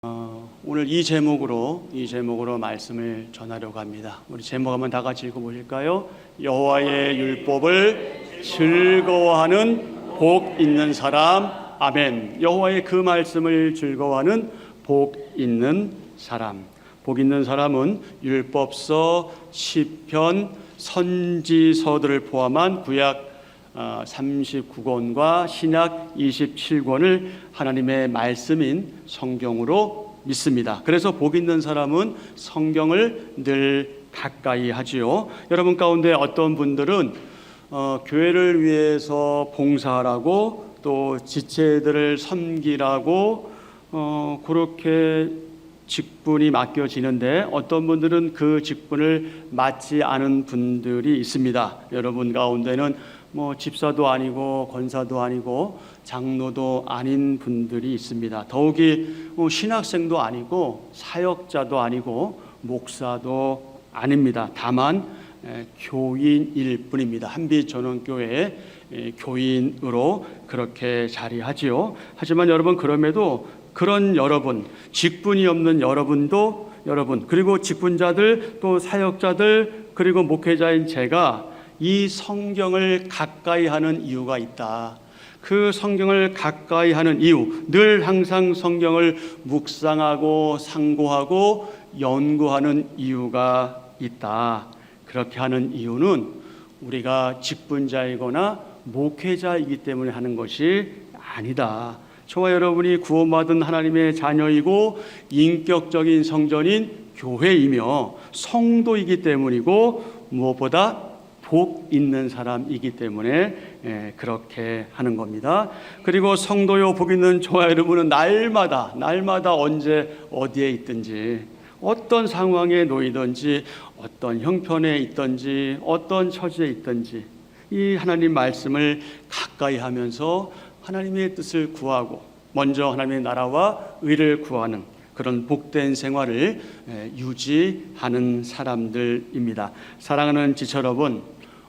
오늘 이 제목으로 말씀을 전하려고 합니다. 우리 제목 한번 다 같이 읽어보실까요? 여호와의 율법을 즐거워하는 복 있는 사람. 아멘. 여호와의 그 말씀을 즐거워하는 복 있는 사람. 복 있는 사람은 율법서, 시편, 선지서들을 포함한 구약 39권과 신약 27권을 하나님의 말씀인 성경으로 믿습니다. 그래서 복 있는 사람은 성경을 늘 가까이 하지요. 여러분 가운데 어떤 분들은 교회를 위해서 봉사하라고 또 지체들을 섬기라고 그렇게 직분이 맡겨지는데 어떤 분들은 그 직분을 맡지 않은 분들이 있습니다. 여러분 가운데는 집사도 아니고 권사도 아니고 장로도 아닌 분들이 있습니다. 더욱이 신학생도 아니고 사역자도 아니고 목사도 아닙니다. 다만 교인일 뿐입니다. 한빛전원교회의 교인으로 그렇게 자리하지요. 하지만 여러분, 그럼에도 그런 여러분, 직분이 없는 여러분도 여러분, 그리고 직분자들 또 사역자들 그리고 목회자인 제가 이 성경을 가까이 하는 이유가 있다. 그 성경을 가까이 하는 이유, 늘 항상 성경을 묵상하고 상고하고 연구하는 이유가 있다. 그렇게 하는 이유는 우리가 직분자이거나 목회자이기 때문에 하는 것이 아니다. 저와 여러분이 구원받은 하나님의 자녀이고 인격적인 성전인 교회이며 성도이기 때문이고 무엇보다 복 있는 사람이기 때문에 그렇게 하는 겁니다. 그리고 성도요 복 있는 저와 여러분은 날마다 언제 어디에 있든지 어떤 상황에 놓이든지 어떤 형편에 있든지 어떤 처지에 있든지 이 하나님 말씀을 가까이 하면서 하나님의 뜻을 구하고 먼저 하나님의 나라와 의를 구하는 그런 복된 생활을 유지하는 사람들입니다. 사랑하는 지체 여러분,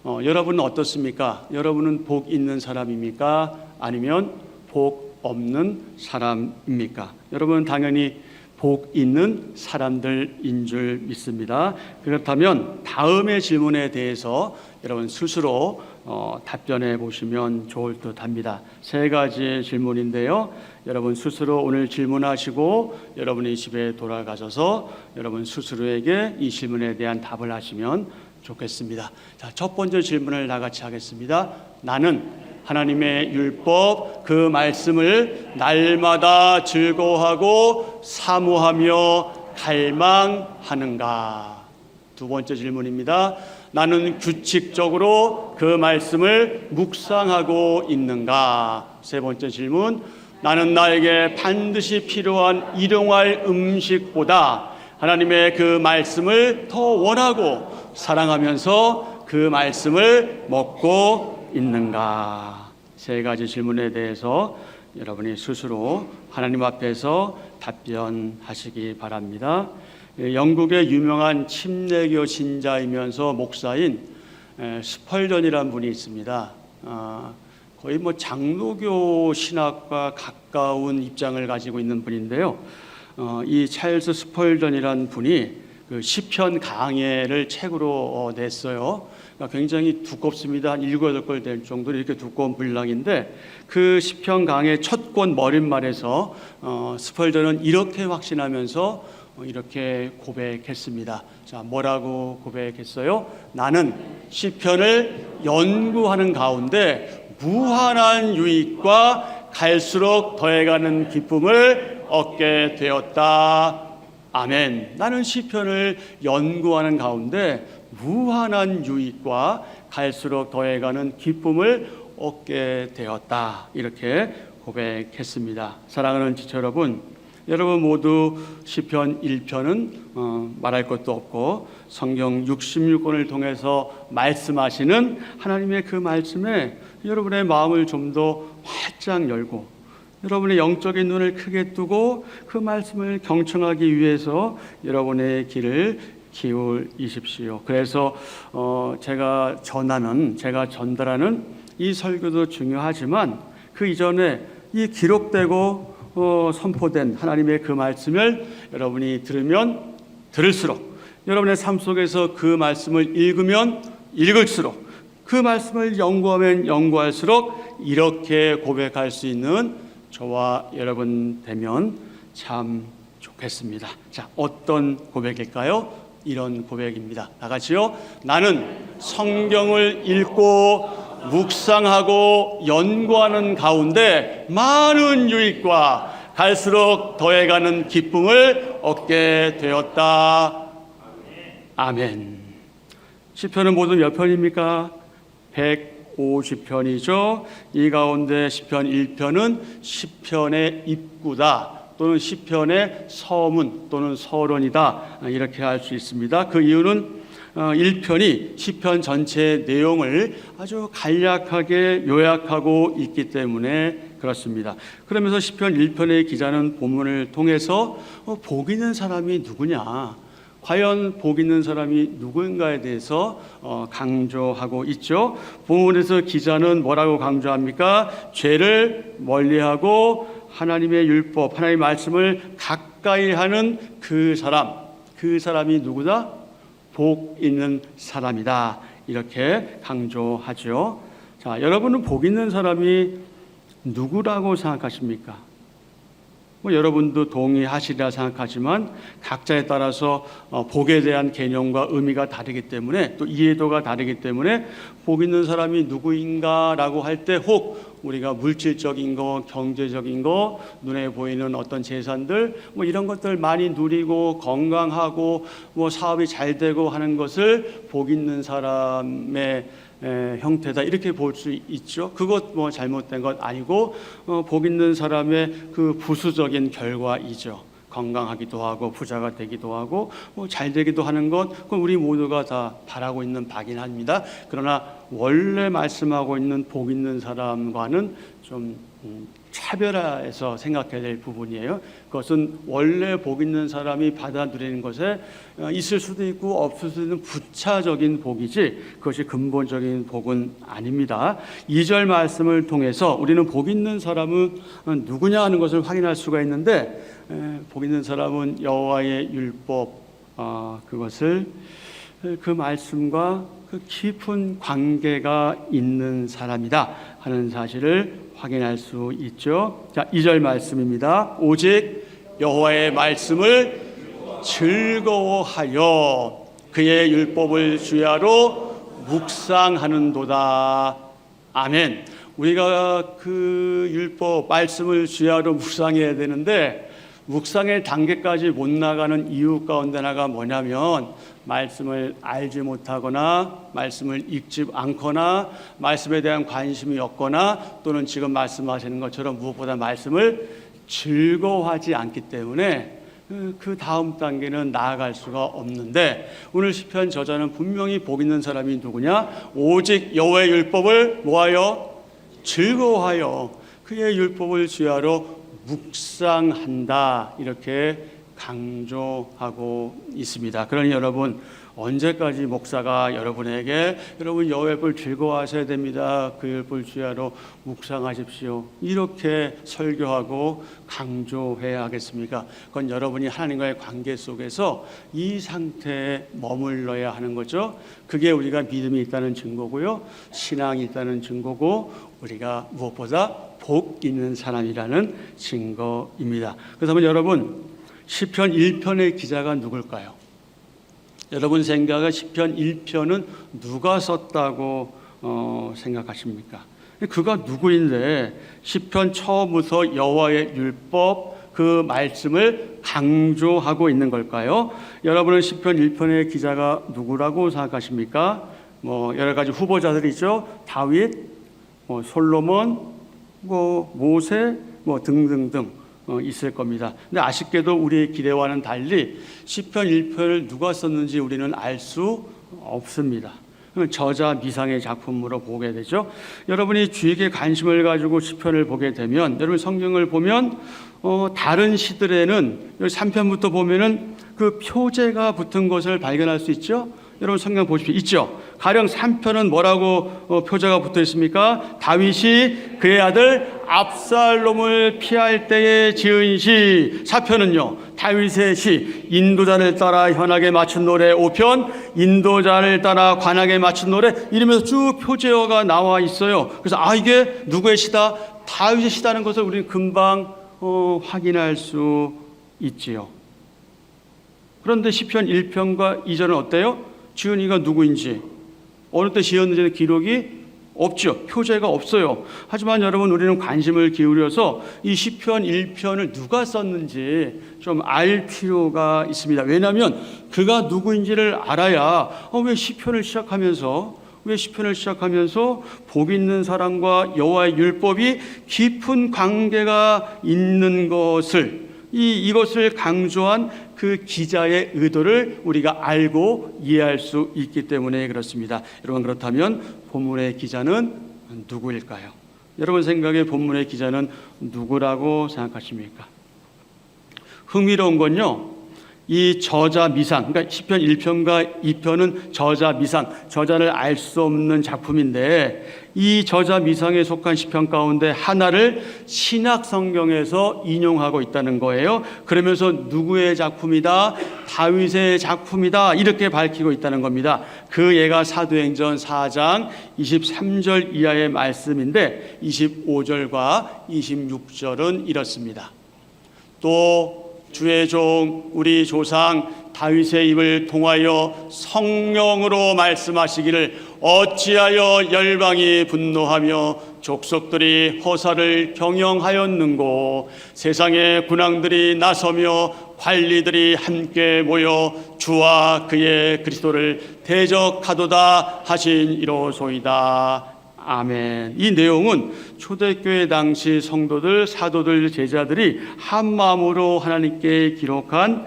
여러분은 어떻습니까? 여러분은 복 있는 사람입니까? 아니면 복 없는 사람입니까? 여러분은 당연히 복 있는 사람들인 줄 믿습니다. 그렇다면 다음의 질문에 대해서 여러분 스스로 답변해 보시면 좋을 듯 합니다. 세 가지 질문인데요. 여러분 스스로 오늘 질문하시고 여러분이 집에 돌아가셔서 여러분 스스로에게 이 질문에 대한 답을 하시면 좋겠습니다. 자, 첫 번째 질문을 다 같이 하겠습니다. 나는 하나님의 율법 그 말씀을 날마다 즐거워하고 사모하며 갈망하는가? 두 번째 질문입니다. 나는 규칙적으로 그 말씀을 묵상하고 있는가? 세 번째 질문. 나는 나에게 반드시 필요한 일용할 음식보다 하나님의 그 말씀을 더 원하고 사랑하면서 그 말씀을 먹고 있는가? 세 가지 질문에 대해서 여러분이 스스로 하나님 앞에서 답변하시기 바랍니다. 영국의 유명한 침례교 신자이면서 목사인 스펄전이라는 분이 있습니다. 거의 장로교 신학과 가까운 입장을 가지고 있는 분인데요. 이 찰스 스펄전이라는 분이 그 시편 강해를 책으로 냈어요. 그러니까 굉장히 두껍습니다. 한 7, 8권 될 정도로 이렇게 두꺼운 분량인데 그 시편 강해 첫 권 머릿말에서 스펄전은 이렇게 확신하면서 이렇게 고백했습니다. 자, 뭐라고 고백했어요? 나는 시편을 연구하는 가운데 무한한 유익과 갈수록 더해가는 기쁨을 얻게 되었다. 아멘. 나는 시편을 연구하는 가운데 무한한 유익과 갈수록 더해가는 기쁨을 얻게 되었다. 이렇게 고백했습니다. 사랑하는 지체 여러분, 여러분 모두 시편 1편은 말할 것도 없고 성경 66권을 통해서 말씀하시는 하나님의 그 말씀에 여러분의 마음을 좀 더 활짝 열고 여러분의 영적인 눈을 크게 뜨고 그 말씀을 경청하기 위해서 여러분의 귀를 기울이십시오. 그래서 제가 전달하는 이 설교도 중요하지만 그 이전에 이 기록되고 선포된 하나님의 그 말씀을 여러분이 들으면 들을수록, 여러분의 삶 속에서 그 말씀을 읽으면 읽을수록, 그 말씀을 연구하면 연구할수록 이렇게 고백할 수 있는 저와 여러분 되면 참 좋겠습니다. 자, 어떤 고백일까요? 이런 고백입니다. 다 같이요. 나는 성경을 읽고 묵상하고 연구하는 가운데 많은 유익과 갈수록 더해가는 기쁨을 얻게 되었다. 아멘. 시편은 모두 몇 편입니까? 150편이죠. 이 가운데 시편 1편은 시편의 입구다, 또는 시편의 서문 또는 서론이다, 이렇게 할 수 있습니다. 그 이유는 1편이 시편 전체의 내용을 아주 간략하게 요약하고 있기 때문에 그렇습니다. 그러면서 시편 1편의 기자는 본문을 통해서 복 있는 사람이 누구냐, 과연 복 있는 사람이 누구인가에 대해서 강조하고 있죠. 본문에서 기자는 뭐라고 강조합니까? 죄를 멀리하고 하나님의 율법, 하나님의 말씀을 가까이 하는 그 사람이 누구다? 복 있는 사람이다, 이렇게 강조하죠. 자, 여러분은 복 있는 사람이 누구라고 생각하십니까? 여러분도 동의하시리라 생각하지만 각자에 따라서 복에 대한 개념과 의미가 다르기 때문에, 또 이해도가 다르기 때문에 복 있는 사람이 누구인가라고 할 때 혹 우리가 물질적인 거, 경제적인 거, 눈에 보이는 어떤 재산들, 이런 것들 많이 누리고 건강하고 사업이 잘 되고 하는 것을 복 있는 사람의 형태다, 이렇게 볼 수 있죠. 그것 잘못된 것 아니고 복 있는 사람의 그 부수적인 결과이죠. 건강하기도 하고 부자가 되기도 하고 잘 되기도 하는 것, 그건 우리 모두가 다 바라고 있는 바긴 합니다. 그러나 원래 말씀하고 있는 복 있는 사람과는 좀 차별화해서 생각해야 될 부분이에요. 그것은 원래 복 있는 사람이 받아 누리는 것에 있을 수도 있고 없을 수도 있는 부차적인 복이지, 그것이 근본적인 복은 아닙니다. 2절 말씀을 통해서 우리는 복 있는 사람은 누구냐 하는 것을 확인할 수가 있는데, 복 있는 사람은 여호와의 율법, 그것을 그 말씀과 그 깊은 관계가 있는 사람이다 하는 사실을 확인할 수 있죠. 자, 2절 말씀입니다. 오직 여호와의 말씀을 즐거워하여 그의 율법을 주야로 묵상하는도다. 아멘. 우리가 그 율법 말씀을 주야로 묵상해야 되는데, 묵상의 단계까지 못 나가는 이유 가운데 하나가 뭐냐면, 말씀을 알지 못하거나 말씀을 읽지 않거나 말씀에 대한 관심이 없거나, 또는 지금 말씀하시는 것처럼 무엇보다 말씀을 즐거워하지 않기 때문에 그 다음 단계는 나아갈 수가 없는데, 오늘 시편 저자는 분명히 복 있는 사람이 누구냐? 오직 여호와의 율법을 뭐하여? 즐거워하여 그의 율법을 주야로 묵상한다, 이렇게 강조하고 있습니다. 그러니 여러분, 언제까지 목사가 여러분에게 여러분 여호와의 율법을 즐거워하셔야 됩니다, 그 율법을 주야로 묵상하십시오, 이렇게 설교하고 강조해야 하겠습니까? 그건 여러분이 하나님과의 관계 속에서 이 상태에 머물러야 하는 거죠. 그게 우리가 믿음이 있다는 증거고요, 신앙이 있다는 증거고, 우리가 무엇보다 복 있는 사람이라는 증거입니다. 그렇다면 여러분, 시편 1편의 기자가 누굴까요? 여러분 생각에 시편 1편은 누가 썼다고 생각하십니까? 그가 누구인데 시편 처음부터 여호와의 율법, 그 말씀을 강조하고 있는 걸까요? 여러분은 시편 1편의 기자가 누구라고 생각하십니까? 여러 가지 후보자들이 있죠. 다윗, 솔로몬, 모세, 등등등 있을 겁니다. 근데 아쉽게도 우리의 기대와는 달리 시편 1편을 누가 썼는지 우리는 알 수 없습니다. 저자 미상의 작품으로 보게 되죠. 여러분이 주익에 관심을 가지고 시편을 보게 되면, 여러분 성경을 보면 다른 시들에는 3편부터 보면은 그 표제가 붙은 것을 발견할 수 있죠. 여러분 성경 보십시오. 있죠. 가령 3편은 뭐라고 표제가 붙어 있습니까? 다윗이 그의 아들 압살롬을 피할 때에 지은 시 4편은요, 다윗의 시 인도자를 따라 현악에 맞춘 노래 5편, 인도자를 따라 관악에 맞춘 노래, 이러면서 쭉 표제어가 나와 있어요. 그래서 이게 누구의 시다? 다윗의 시다는 것을 우리는 금방 확인할 수 있지요. 그런데 시편 1편과 2절은 어때요? 지은 이가 누구인지, 어느 때 지었는지는 기록이 없죠. 표제가 없어요. 하지만 여러분, 우리는 관심을 기울여서 이 시편 1편을 누가 썼는지 좀 알 필요가 있습니다. 왜냐하면 그가 누구인지를 알아야 왜 시편을 시작하면서 복 있는 사랑과 여호와의 율법이 깊은 관계가 있는 것을, 이것을 강조한 그 기자의 의도를 우리가 알고 이해할 수 있기 때문에 그렇습니다. 여러분, 그렇다면 본문의 기자는 누구일까요? 여러분 생각에 본문의 기자는 누구라고 생각하십니까? 흥미로운 건요, 이 저자 미상, 그러니까 시편 1편과 2편은 저자 미상, 저자를 알 수 없는 작품인데, 이 저자 미상에 속한 시편 가운데 하나를 신약 성경에서 인용하고 있다는 거예요. 그러면서 누구의 작품이다? 다윗의 작품이다, 이렇게 밝히고 있다는 겁니다. 그 예가 사도행전 4장 23절 이하의 말씀인데 25절과 26절은 이렇습니다. 또 주의 종 우리 조상 다윗의 입을 통하여 성령으로 말씀하시기를, 어찌하여 열방이 분노하며 족속들이 허사를 경영하였는고, 세상의 군왕들이 나서며 관리들이 함께 모여 주와 그의 그리스도를 대적하도다 하신 이로소이다. 아멘. 이 내용은 초대교회 당시 성도들, 사도들, 제자들이 한 마음으로 하나님께 기록한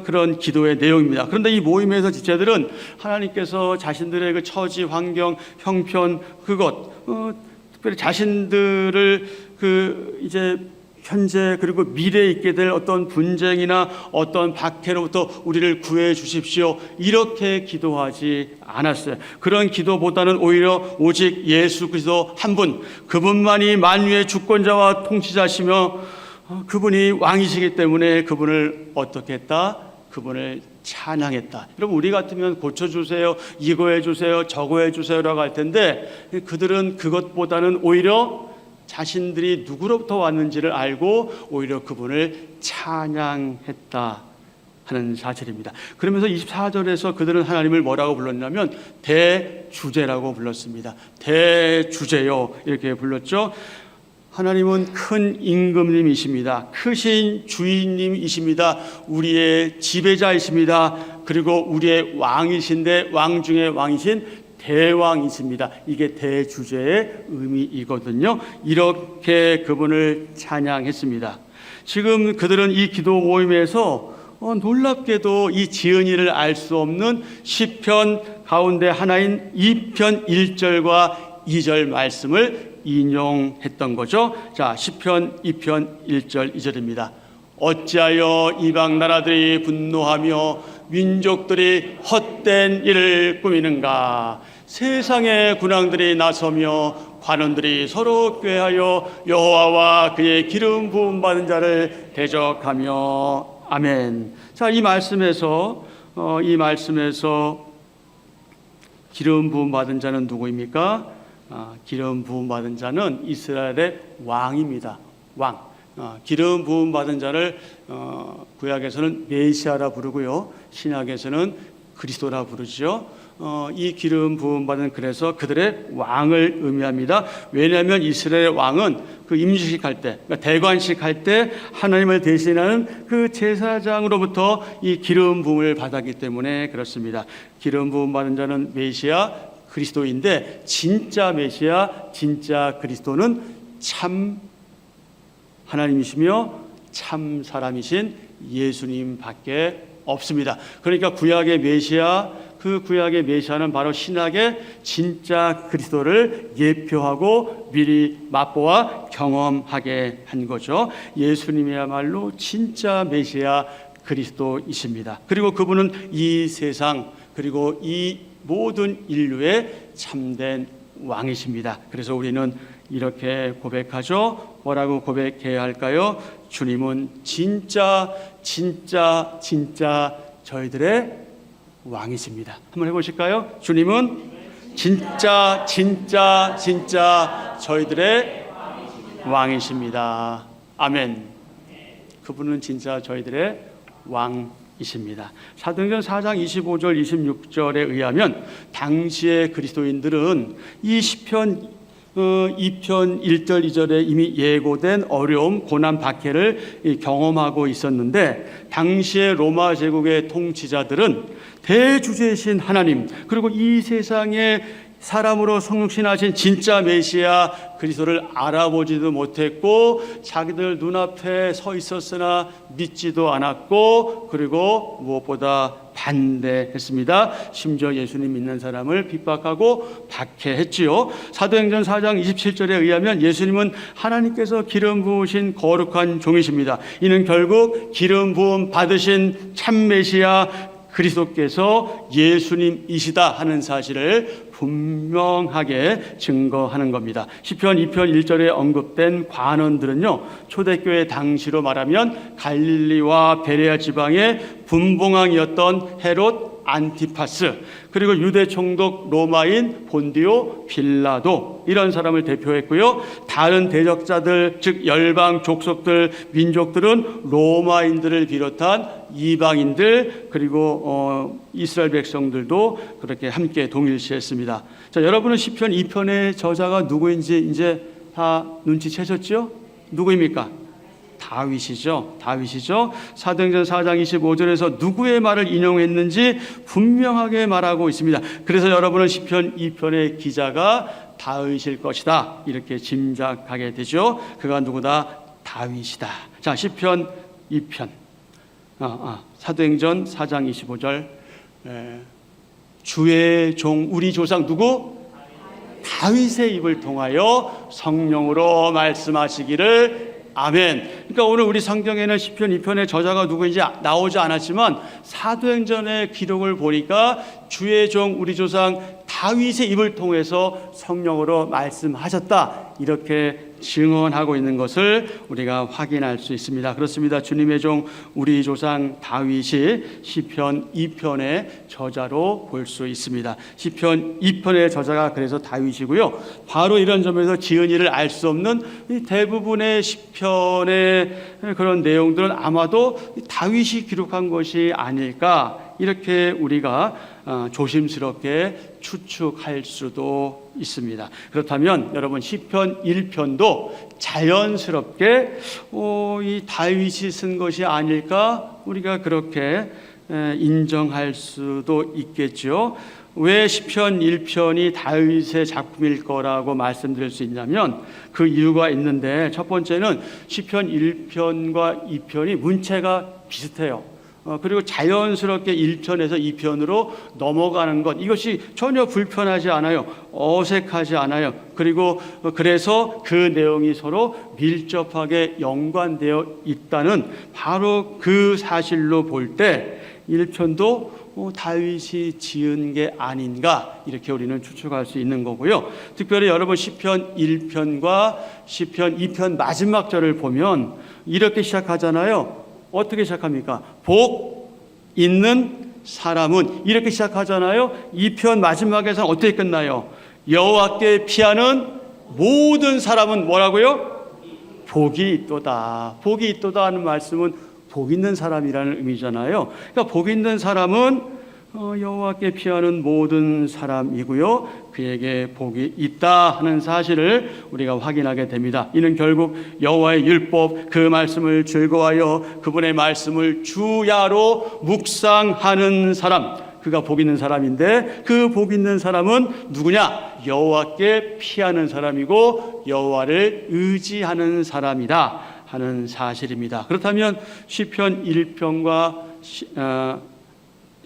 그런 기도의 내용입니다. 그런데 이 모임에서 지체들은 하나님께서 자신들의 그 처지, 환경, 형편, 특별히 자신들을 이제 현재 그리고 미래에 있게 될 어떤 분쟁이나 어떤 박해로부터 우리를 구해 주십시오, 이렇게 기도하지 않았어요. 그런 기도보다는 오히려 오직 예수 그리스도 한 분, 그분만이 만유의 주권자와 통치자시며 그분이 왕이시기 때문에 그분을 어떻게 했다? 그분을 찬양했다. 여러분, 우리 같으면 고쳐주세요, 이거 해주세요, 저거 해주세요라고 할 텐데, 그들은 그것보다는 오히려 자신들이 누구로부터 왔는지를 알고 오히려 그분을 찬양했다 하는 사실입니다. 그러면서 24절에서 그들은 하나님을 뭐라고 불렀냐면 대주제라고 불렀습니다. 대주제요, 이렇게 불렀죠. 하나님은 큰 임금님이십니다. 크신 주인님이십니다. 우리의 지배자이십니다. 그리고 우리의 왕이신데 왕 중에 왕이신 대왕이십니다. 이게 대주제의 의미이거든요. 이렇게 그분을 찬양했습니다. 지금 그들은 이 기도 모임에서 놀랍게도 이 지은이를 알 수 없는 시편 가운데 하나인 2편 1절과 2절 말씀을 인용했던 거죠. 자, 시편 2편 1절 2절입니다. 어찌하여 이방 나라들이 분노하며 민족들이 헛된 일을 꾸미는가? 세상의 군왕들이 나서며 관원들이 서로 꾀하여 여호와와 그의 기름 부음 받은 자를 대적하며. 아멘. 자, 이 말씀에서 기름 부음 받은 자는 누구입니까? 기름 부음 받은 자는 이스라엘의 왕입니다. 왕. 기름 부음 받은 자를 구약에서는 메시아라 부르고요, 신약에서는 그리스도라 부르죠. 이 기름 부음 받은, 그래서 그들의 왕을 의미합니다. 왜냐하면 이스라엘 왕은 그 임시식 할 때, 그러니까 대관식 할 때 하나님을 대신하는 그 제사장으로부터 이 기름 부음을 받았기 때문에 그렇습니다. 기름 부음 받은 자는 메시아 그리스도인데, 진짜 메시아, 진짜 그리스도는 참 하나님이시며 참 사람이신 예수님밖에 없습니다. 그러니까 구약의 메시아, 그 구약의 메시아는 바로 신약의 진짜 그리스도를 예표하고 미리 맛보아 경험하게 한 거죠. 예수님이야말로 진짜 메시아 그리스도이십니다. 그리고 그분은 이 세상, 그리고 이 모든 인류의 참된 왕이십니다. 그래서 우리는 이렇게 고백하죠. 뭐라고 고백해야 할까요? 주님은 진짜 저희들의 왕이십니다. 한번 해보실까요? 주님은 진짜 저희들의 왕이십니다. 아멘. 그분은 진짜 저희들의 왕이십니다. 사도행전 4장 25절 26절에 의하면 당시의 그리스도인들은 이 시편 2편 1절 2절에 이미 예고된 어려움, 고난, 박해를 경험하고 있었는데 당시의 로마 제국의 통치자들은 대주제신 하나님, 그리고 이 세상에 사람으로 성육신하신 진짜 메시아 그리스도를 알아보지도 못했고 자기들 눈앞에 서 있었으나 믿지도 않았고, 그리고 무엇보다 반대했습니다. 심지어 예수님 믿는 사람을 핍박하고 박해했지요. 사도행전 4장 27절에 의하면 예수님은 하나님께서 기름 부으신 거룩한 종이십니다. 이는 결국 기름 부음 받으신 참 메시아 그리스도께서 예수님이시다 하는 사실을 분명하게 증거하는 겁니다. 시편 2편 1절에 언급된 관원들은요, 초대교회 당시로 말하면 갈릴리와 베레아 지방의 분봉왕이었던 헤롯 안티파스, 그리고 유대 총독 로마인 본디오 빌라도, 이런 사람을 대표했고요. 다른 대적자들, 즉 열방 족속들, 민족들은 로마인들을 비롯한 이방인들, 그리고 이스라엘 백성들도 그렇게 함께 동일시했습니다. 자, 여러분은 시편 2편의 저자가 누구인지 이제 다 눈치채셨죠? 누구입니까? 다윗이죠. 사도행전 4장 25절에서 누구의 말을 인용했는지 분명하게 말하고 있습니다. 그래서 여러분은 시편 2편의 기자가 다윗일 것이다, 이렇게 짐작하게 되죠. 그가 누구다? 다윗이다. 자, 시편 2편 사도행전 4장 25절 주의 종 우리 조상 누구? 다윗의 입을 통하여 성령으로 말씀하시기를 아멘. 그러니까 오늘 우리 성경에는 시편 2편의 저자가 누구인지 나오지 않았지만 사도행전의 기록을 보니까 주의 종 우리 조상 다윗의 입을 통해서 성령으로 말씀하셨다, 이렇게 증언하고 있는 것을 우리가 확인할 수 있습니다. 그렇습니다. 주님의 종 우리 조상 다윗이 시편 2편의 저자로 볼 수 있습니다. 시편 2편의 저자가 그래서 다윗이고요. 바로 이런 점에서 지은이를 알 수 없는 대부분의 시편의 그런 내용들은 아마도 다윗이 기록한 것이 아닐까, 이렇게 우리가 조심스럽게 추측할 수도 있습니다. 그렇다면 여러분, 시편 1편도 자연스럽게 이 다윗이 쓴 것이 아닐까, 우리가 그렇게 인정할 수도 있겠죠. 왜 시편 1편이 다윗의 작품일 거라고 말씀드릴 수 있냐면 그 이유가 있는데, 첫 번째는 시편 1편과 2편이 문체가 비슷해요. 그리고 자연스럽게 1편에서 2편으로 넘어가는 것, 이것이 전혀 불편하지 않아요. 어색하지 않아요. 그리고 그래서 그 내용이 서로 밀접하게 연관되어 있다는 바로 그 사실로 볼 때 1편도 다윗이 지은 게 아닌가, 이렇게 우리는 추측할 수 있는 거고요. 특별히 여러분, 시편 1편과 시편 2편 마지막 절을 보면 이렇게 시작하잖아요. 어떻게 시작합니까? 복 있는 사람은, 이렇게 시작하잖아요. 2편 마지막에서는 어떻게 끝나요? 여호와께 피하는 모든 사람은 뭐라고요? 복이 있도다. 복이 있도다 하는 말씀은 복 있는 사람이라는 의미잖아요. 그러니까 복 있는 사람은 여호와께 피하는 모든 사람이고요, 그에게 복이 있다 하는 사실을 우리가 확인하게 됩니다. 이는 결국 여호와의 율법, 그 말씀을 즐거워하여 그분의 말씀을 주야로 묵상하는 사람, 그가 복 있는 사람인데, 그 복 있는 사람은 누구냐? 여호와께 피하는 사람이고 여호와를 의지하는 사람이다 하는 사실입니다. 그렇다면 시편 1편과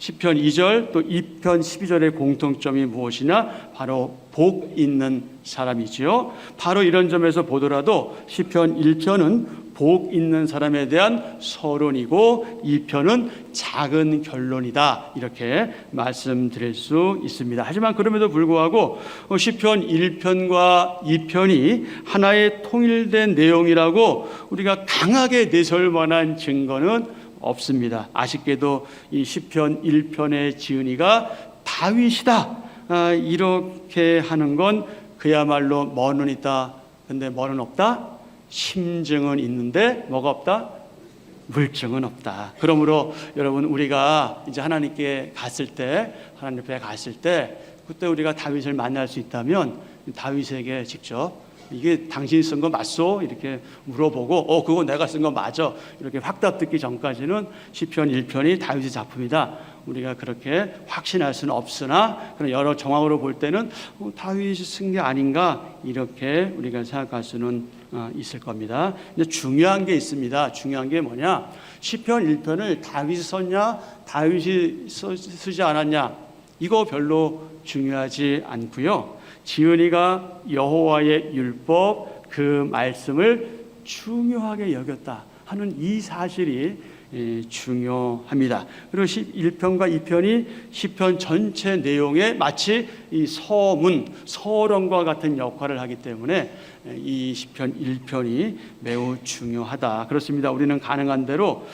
시편 2절 또 2편 12절의 공통점이 무엇이냐? 바로 복 있는 사람이지요. 바로 이런 점에서 보더라도 시편 1편은 복 있는 사람에 대한 서론이고 2편은 작은 결론이다. 이렇게 말씀드릴 수 있습니다. 하지만 그럼에도 불구하고 시편 1편과 2편이 하나의 통일된 내용이라고 우리가 강하게 내세울 만한 증거는 없습니다. 아쉽게도 이 시편 1편의 지은이가 다윗이다. 이렇게 하는 건 그야말로 뭐는 있다. 근데 뭐는 없다? 심증은 있는데 뭐가 없다? 물증은 없다. 그러므로 여러분 우리가 이제 하나님께 갔을 때, 하나님 앞에 갔을 때 그때 우리가 다윗을 만날 수 있다면 다윗에게 직접 이게 당신이 쓴 거 맞소? 이렇게 물어보고 그거 내가 쓴 거 맞아. 이렇게 확답 듣기 전까지는 시편 1편이 다윗의 작품이다. 우리가 그렇게 확신할 수는 없으나 그런 여러 정황으로 볼 때는 다윗이 쓴 게 아닌가 이렇게 우리가 생각할 수는 있을 겁니다. 근데 중요한 게 있습니다. 중요한 게 뭐냐? 시편 1편을 다윗이 썼냐? 다윗이 쓰지 않았냐? 이거 별로 중요하지 않고요. 지은이가 여호와의 율법 그 말씀을 중요하게 여겼다 하는 이 사실이 중요합니다. 그리고 1편과 2편이 시편 전체 내용에 마치 이 서문, 서론과 같은 역할을 하기 때문에 이 시편 1편이 매우 중요하다. 그렇습니다. 우리는 가능한 대로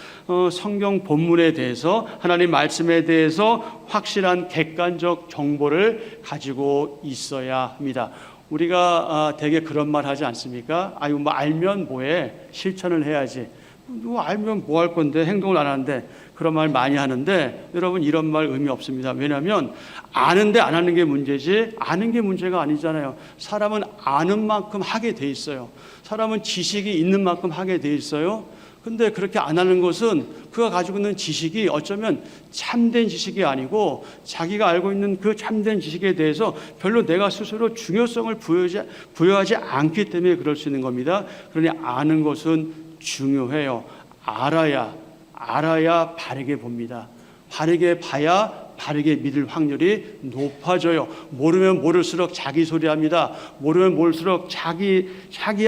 성경 본문에 대해서 하나님 말씀에 대해서 확실한 객관적 정보를 가지고 있어야 합니다. 우리가 대개 그런 말 하지 않습니까? 아유 뭐 알면 뭐해, 실천을 해야지. 뭐 알면 뭐 할 건데 행동을 안 하는데, 그런 말 많이 하는데 여러분 이런 말 의미 없습니다. 왜냐하면 아는데 안 하는 게 문제지 아는 게 문제가 아니잖아요. 사람은 아는 만큼 하게 돼 있어요. 사람은 지식이 있는 만큼 하게 돼 있어요. 근데 그렇게 안 하는 것은 그가 가지고 있는 지식이 어쩌면 참된 지식이 아니고 자기가 알고 있는 그 참된 지식에 대해서 별로 내가 스스로 중요성을 부여하지 않기 때문에 그럴 수 있는 겁니다. 그러니 아는 것은 중요해요. 알아야 바르게 봅니다. 바르게 봐야 바르게 믿을 확률이 높아져요. 모르면 모를수록 자기 소리합니다. 모르면 모를수록 자기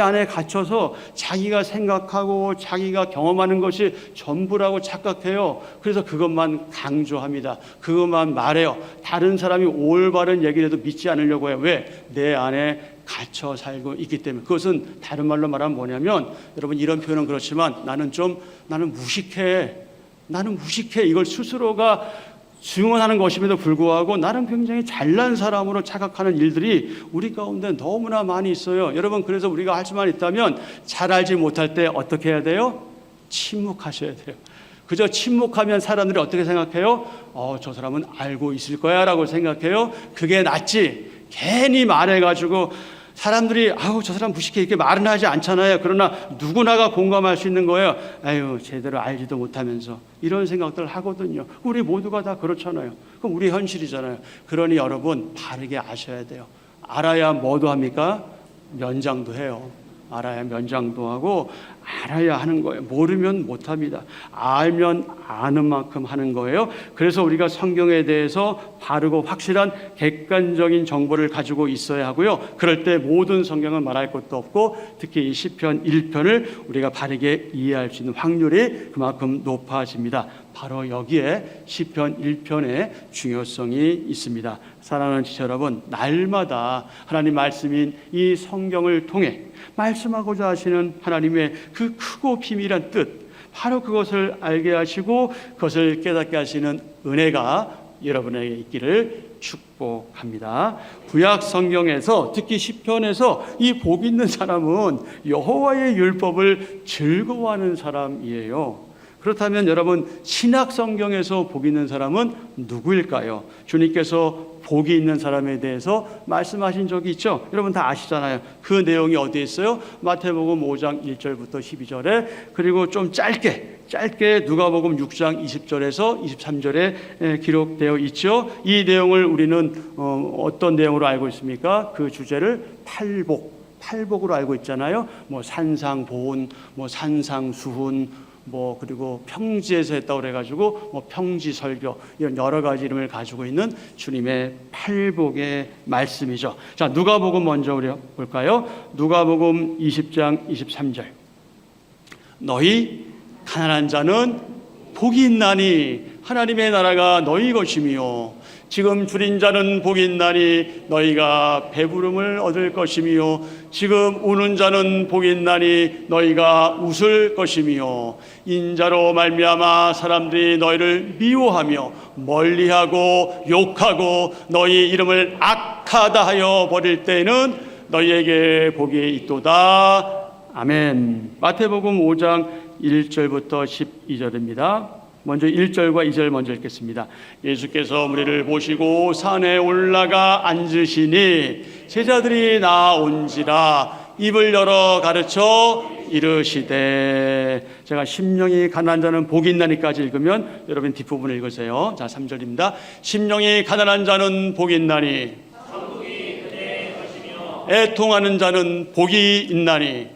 안에 갇혀서 자기가 생각하고 자기가 경험하는 것이 전부라고 착각해요. 그래서 그것만 강조합니다. 그것만 말해요. 다른 사람이 올바른 얘기를 해도 믿지 않으려고 해요. 왜? 내 안에 갇혀 살고 있기 때문에. 그것은 다른 말로 말하면 뭐냐면, 여러분 이런 표현은 그렇지만 나는 무식해. 이걸 스스로가 증언하는 것임에도 불구하고 나는 굉장히 잘난 사람으로 착각하는 일들이 우리 가운데 너무나 많이 있어요. 여러분 그래서 우리가 할 수만 있다면 잘 알지 못할 때 어떻게 해야 돼요? 침묵하셔야 돼요. 그저 침묵하면 사람들이 어떻게 생각해요? 저 사람은 알고 있을 거야 라고 생각해요. 그게 낫지 괜히 말해가지고 사람들이 저 사람 무식해 이렇게 말은 하지 않잖아요. 그러나 누구나가 공감할 수 있는 거예요. 제대로 알지도 못하면서 이런 생각들을 하거든요. 우리 모두가 다 그렇잖아요. 그럼 우리 현실이잖아요. 그러니 여러분 바르게 아셔야 돼요. 알아야 뭐도 합니까? 면장도 해요. 알아야 면장도 하고 알아야 하는 거예요. 모르면 못합니다. 알면 아는 만큼 하는 거예요. 그래서 우리가 성경에 대해서 바르고 확실한 객관적인 정보를 가지고 있어야 하고요. 그럴 때 모든 성경을 말할 것도 없고 특히 이 시편 1편을 우리가 바르게 이해할 수 있는 확률이 그만큼 높아집니다. 바로 여기에 시편 1편의 중요성이 있습니다. 사랑하는 지체 여러분, 날마다 하나님 말씀인 이 성경을 통해 말씀하고자 하시는 하나님의 그 크고 비밀한 뜻, 바로 그것을 알게 하시고 그것을 깨닫게 하시는 은혜가 여러분에게 있기를 축복합니다. 구약 성경에서 특히 시편에서 이 복 있는 사람은 여호와의 율법을 즐거워하는 사람이에요. 그렇다면 여러분 신약 성경에서 복 있는 사람은 누구일까요? 주님께서 복이 있는 사람에 대해서 말씀하신 적이 있죠. 여러분 다 아시잖아요. 그 내용이 어디에 있어요? 마태복음 5장 1절부터 12절에, 그리고 좀 짧게 누가복음 6장 20절에서 23절에 기록되어 있죠. 이 내용을 우리는 어떤 내용으로 알고 있습니까? 그 주제를 팔복으로 알고 있잖아요. 뭐 산상보훈, 뭐 산상수훈, 그리고 평지에서 했다고 그래가지고 평지설교, 이런 여러 가지 이름을 가지고 있는 주님의 팔복의 말씀이죠. 자, 누가복음 먼저 우리 볼까요? 누가복음 20장 23절. 너희 가난한 자는 복이 있나니 하나님의 나라가 너희 것이며 지금 줄인 자는 복이 있나니 너희가 배부름을 얻을 것이며 지금 우는 자는 복이 있나니 너희가 웃을 것이며 인자로 말미암아 사람들이 너희를 미워하며 멀리하고 욕하고 너희 이름을 악하다 하여 버릴 때에는 너희에게 복이 있도다. 아멘. 마태복음 5장 1절부터 12절입니다. 먼저 1절과 2절 먼저 읽겠습니다. 예수께서 무리를 보시고 산에 올라가 앉으시니 제자들이 나온지라 입을 열어 가르쳐 이르시되. 제가 심령이 가난한 자는 복이 있나니까지 읽으면 여러분 뒷부분을 읽으세요. 자, 3절입니다. 심령이 가난한 자는 복이 있나니 천국이 그들의 것이며 애통하는 자는 복이 있나니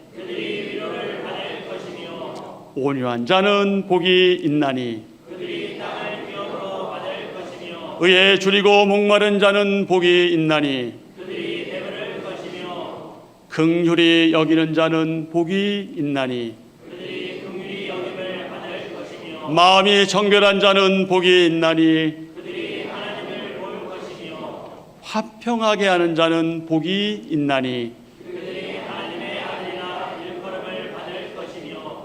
온유한 자는 복이 있나니 그들이 땅을 기업으로 받을 것이며 의에 줄이고 목마른 자는 복이 있나니 그들이 배부를 것이며 긍휼히 여기는 자는 복이 있나니 그들이 긍휼히 여김을 받을 것이며 마음이 정결한 자는 복이 있나니 그들이 하나님을 볼 것이며 화평하게 하는 자는 복이 있나니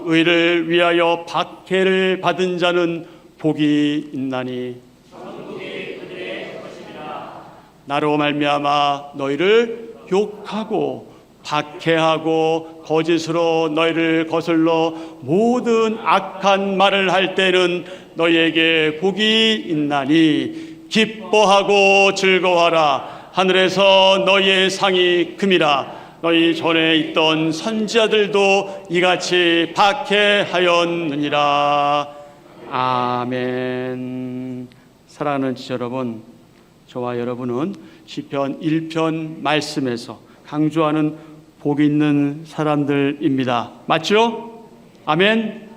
의를 위하여 박해를 받은 자는 복이 있나니 천국이 그들의 것이니라. 나로 말미암아 너희를 욕하고 박해하고 거짓으로 너희를 거슬러 모든 악한 말을 할 때는 너희에게 복이 있나니 기뻐하고 즐거워하라. 하늘에서 너희의 상이 큼이라. 너희 전에 있던 선지자들도 이같이 박해하였느니라. 아멘. 사랑하는 지체 여러분, 저와 여러분은 시편 1편 말씀에서 강조하는 복 있는 사람들입니다. 맞죠? 아멘.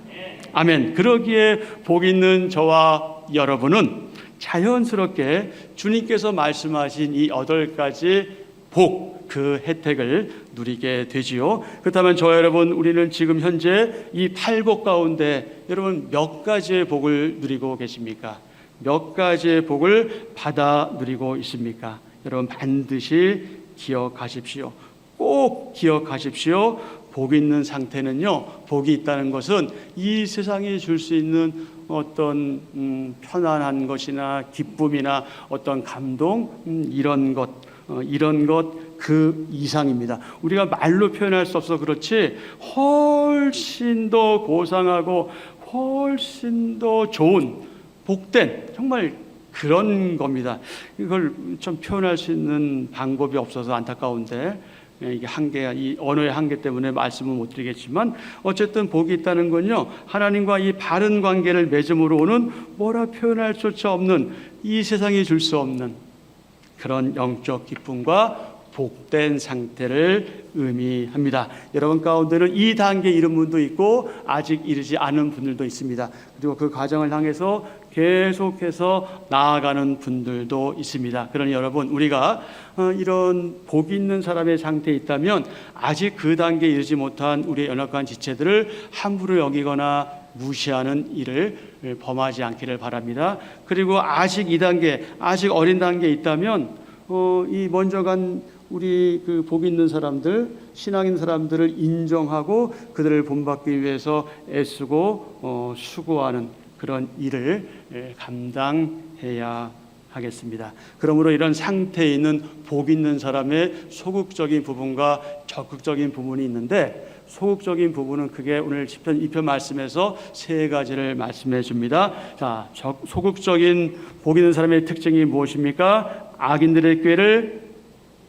아멘. 그러기에 복 있는 저와 여러분은 자연스럽게 주님께서 말씀하신 이 8가지 복, 그 혜택을 누리게 되지요. 그렇다면 저와 여러분, 우리는 지금 현재 이 8복 가운데 여러분 몇 가지의 복을 누리고 계십니까? 몇 가지의 복을 받아 누리고 있습니까? 여러분 반드시 기억하십시오. 꼭 기억하십시오. 복 있는 상태는요, 복이 있다는 것은 이 세상이 줄 수 있는 어떤 편안한 것이나 기쁨이나 어떤 감동, 이런 것 그 이상입니다. 우리가 말로 표현할 수 없어 그렇지 훨씬 더 고상하고 훨씬 더 좋은 복된 정말 그런 겁니다. 이걸 좀 표현할 수 있는 방법이 없어서 안타까운데 이게 한계야, 이 언어의 한계 때문에 말씀을 못 드리겠지만 어쨌든 복이 있다는 건요, 하나님과 이 바른 관계를 맺음으로 오는 뭐라 표현할 수조차 없는 이 세상이 줄 수 없는 그런 영적 기쁨과 복된 상태를 의미합니다. 여러분 가운데는 이 단계에 이른 분도 있고 아직 이르지 않은 분들도 있습니다. 그리고 그 과정을 향해서 계속해서 나아가는 분들도 있습니다. 그러니 여러분, 우리가 이런 복 있는 사람의 상태에 있다면 아직 그 단계에 이르지 못한 우리의 연약한 지체들을 함부로 여기거나 무시하는 일을 범하지 않기를 바랍니다. 그리고 아직 2단계, 아직 어린 단계에 있다면 이 먼저 간 우리 그 복 있는 사람들, 신앙 있는 사람들을 인정하고 그들을 본받기 위해서 애쓰고 수고하는 그런 일을 감당해야 하겠습니다. 그러므로 이런 상태에 있는 복 있는 사람의 소극적인 부분과 적극적인 부분이 있는데, 소극적인 부분은 그게 오늘 시편 2편 말씀에서 3가지를 말씀해 줍니다. 자, 소극적인 복 있는 사람의 특징이 무엇입니까? 악인들의 꾀를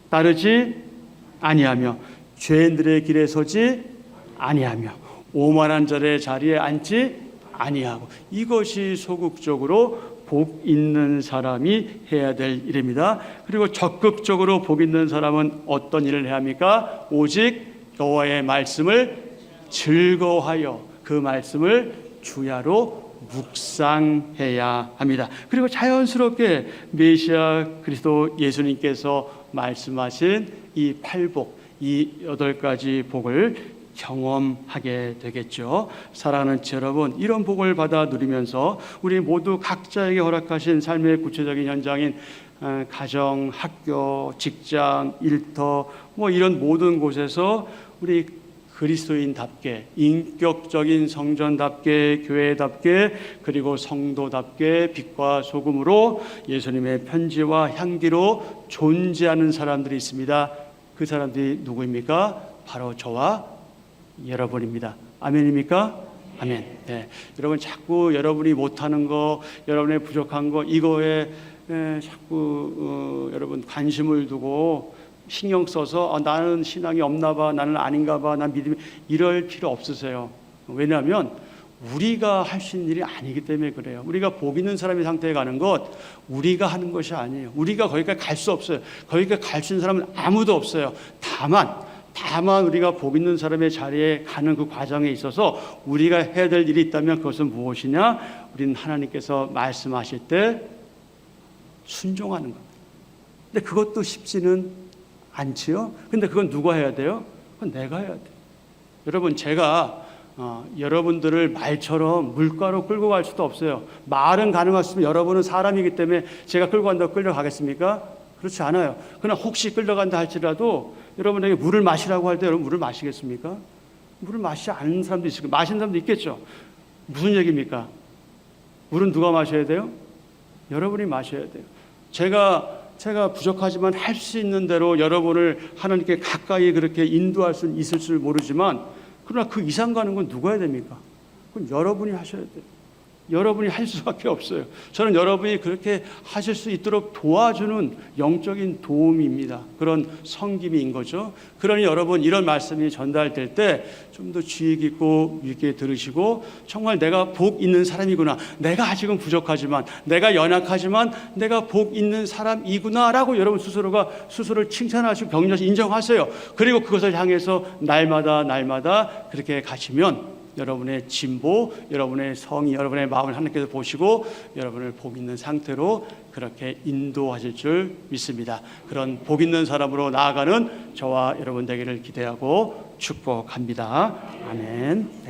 따르지 아니하며 죄인들의 길에 서지 아니하며 오만한 자의 자리에 앉지 아니하고, 이것이 소극적으로 복 있는 사람이 해야 될 일입니다. 그리고 적극적으로 복 있는 사람은 어떤 일을 해야 합니까? 오직 여호와의 말씀을 즐거워하여 그 말씀을 주야로 묵상해야 합니다. 그리고 자연스럽게 메시아 그리스도 예수님께서 말씀하신 이 8복, 이 8가지 복을 경험하게 되겠죠. 사랑하는 지 여러분, 이런 복을 받아 누리면서 우리 모두 각자에게 허락하신 삶의 구체적인 현장인 가정, 학교, 직장, 일터 이런 모든 곳에서 우리 그리스도인답게, 인격적인 성전답게, 교회답게, 그리고 성도답게 빛과 소금으로 예수님의 편지와 향기로 존재하는 사람들이 있습니다. 그 사람들이 누구입니까? 바로 저와 여러분입니다. 아멘입니까? 아멘. 네. 여러분, 자꾸 여러분이 못하는 거, 여러분의 부족한 거, 이거에 자꾸 여러분 관심을 두고 신경 써서 나는 신앙이 없나 봐, 나는 아닌가 봐, 난 믿음이, 이럴 필요 없으세요. 왜냐하면 우리가 할 수 있는 일이 아니기 때문에 그래요. 우리가 복 있는 사람의 상태에 가는 것, 우리가 하는 것이 아니에요. 우리가 거기까지 갈 수 없어요. 거기까지 갈 수 있는 사람은 아무도 없어요. 다만 우리가 복 있는 사람의 자리에 가는 그 과정에 있어서 우리가 해야 될 일이 있다면 그것은 무엇이냐? 우리는 하나님께서 말씀하실 때 순종하는 겁니다. 근데 그것도 쉽지는 않지요. 근데 그건 누가 해야 돼요? 그건 내가 해야 돼요. 여러분, 제가 여러분들을 말처럼 물가로 끌고 갈 수도 없어요. 말은 가능할 수 있으면 여러분은 사람이기 때문에 제가 끌고 간다고 끌려가겠습니까? 그렇지 않아요. 그러나 혹시 끌려간다 할지라도 여러분에게 물을 마시라고 할 때 여러분 물을 마시겠습니까? 물을 마시지 않는 사람도 있을 거예요. 마시는 사람도 있겠죠. 무슨 얘기입니까? 물은 누가 마셔야 돼요? 여러분이 마셔야 돼요. 제가 부족하지만 할 수 있는 대로 여러분을 하나님께 가까이 그렇게 인도할 수 있을 줄 모르지만, 그러나 그 이상 가는 건 누가 해야 됩니까? 그건 여러분이 하셔야 돼요. 여러분이 할 수밖에 없어요. 저는 여러분이 그렇게 하실 수 있도록 도와주는 영적인 도움입니다. 그런 섬김인 거죠. 그러니 여러분, 이런 말씀이 전달될 때 좀 더 주의 깊고 유익하게 들으시고, 정말 내가 복 있는 사람이구나, 내가 아직은 부족하지만, 내가 연약하지만 내가 복 있는 사람이구나 라고 여러분 스스로를 칭찬하시고 격려하시고 인정하세요. 그리고 그것을 향해서 날마다 그렇게 가시면 여러분의 진보, 여러분의 성의, 여러분의 마음을 하나님께서 보시고 여러분을 복 있는 상태로 그렇게 인도하실 줄 믿습니다. 그런 복 있는 사람으로 나아가는 저와 여러분 되기를 기대하고 축복합니다. 아멘. 네.